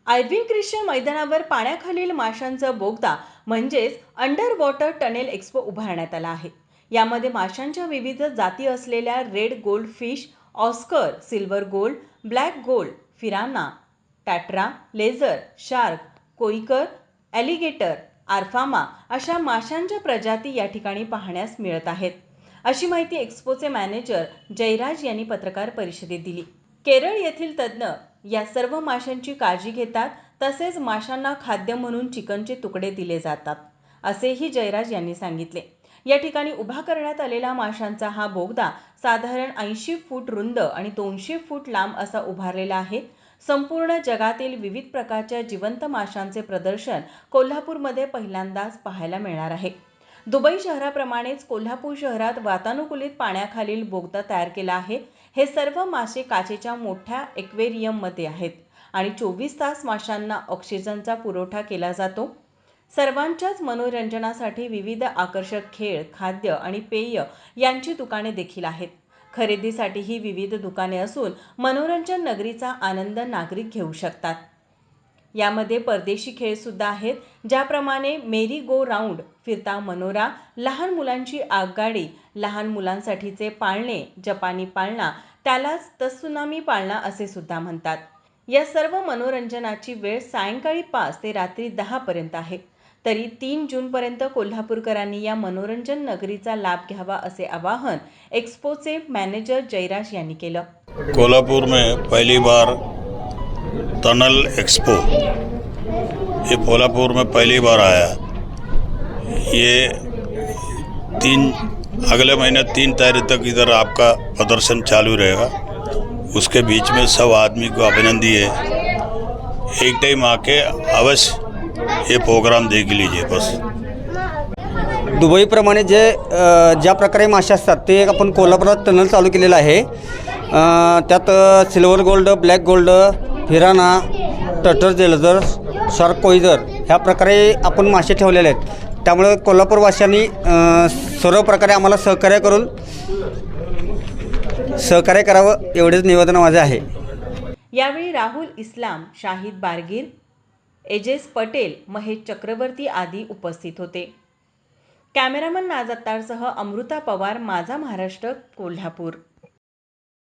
Irving Christian मैदानावर पाण्याखालील माशांचा बोगदा म्हणजेच अंडर वॉटर टनेल एक्स्पो उभारण्यात आला आहे. यामध्ये माशांच्या विविध जाती असलेल्या red gold fish, oscar, silver gold, black gold, piranha, tetra, लेझर, शार्क, कोईकर, ॲलिगेटर, आरफामा अशा माशांच्या प्रजाती या ठिकाणी पाहण्यास मिळत आहेत, अशी माहिती एक्स्पोचे मॅनेजर जयराज यांनी पत्रकार परिषदेत दिली. केरळ येथील तज्ज्ञ या सर्व माशांची काळजी घेतात, तसेच माशांना खाद्य म्हणून चिकनचे तुकडे दिले जातात, असेही जयराज यांनी सांगितले. या ठिकाणी उभा करण्यात आलेला माशांचा हा बोगदा साधारण 80 फूट रुंद आणि 200 फूट लांब असा उभारलेला आहे. संपूर्ण जगातील विविध प्रकारच्या जिवंत माशांचे प्रदर्शन कोल्हापूरमध्ये पहिल्यांदाच पाहायला मिळणार आहे. दुबई शहराप्रमाणेच कोल्हापूर शहरात वातानुकूलित पाण्याखालील बोगदा तयार केला आहे. हे सर्व मासे काचेच्या मोठ्या एक्वेरियममध्ये आहेत आणि 24 तास माशांना ऑक्सिजनचा पुरवठा केला जातो. सर्वांच्याच मनोरंजनासाठी विविध आकर्षक खेळ, खाद्य आणि पेय यांची दुकाने देखील आहेत. खरेदीसाठीही विविध दुकाने असून मनोरंजन नगरीचा आनंद नागरिक घेऊ शकतात. यामध्ये परदेशी खेळ सुद्धा आहेत, ज्याप्रमाणे मेरी गो राऊंड, फिरता मनोरा, लहान मुलांची आगगाडी, लहान मुलांसाठीचे पाळणे, जपानी पाळणा, त्यालाच त्सुनामी पाळणा असे सुद्धा म्हणतात. या सर्व मनोरंजनाची वेळ सायंकाळी 5 ते रात्री 10 पर्यंत आहे. तरी 3 जूनपर्यंत कोल्हापूरकरांनी या मनोरंजन नगरीचा लाभ घ्यावा असे आवाहन एक्स्पोचे मॅनेजर जयराज यांनी केलं. कोल्हापुर में पहली बार टनल एक्सपो, ये कोल्हापुर में पहली बार आया. ये अगले महीने 3 तारीख तक इधर आपका प्रदर्शन चालू रहेगा. उसके बीच में सब आदमी को अभिनंदन है, एक टाइम आके अवश्य ये प्रोग्राम देख लीजिए. बस दुबईप्रमाणे ज्या प्रकारे मासे असतात ते आपण कोल्हापुरात टनल चालू केलेलं आहे. त्यात silver gold, black gold, piranha, टटर, लेझर, शार्क, कोईजर ह्या प्रकारे आपण मासे ठेवलेले आहेत. त्यामुळे कोल्हापूरवासियांनी सर्व प्रकारे आम्हाला सहकार्य करावं एवढेच निवेदन माझे आहे. यावेळी राहुल इस्लाम, शाहिद बारगीर, एजेस पटेल, महेश चक्रवर्ती आदी उपस्थित होते. कॅमेरामन नाज अत्तारसह अमृता पवार, माझा महाराष्ट्र, कोल्हापूर.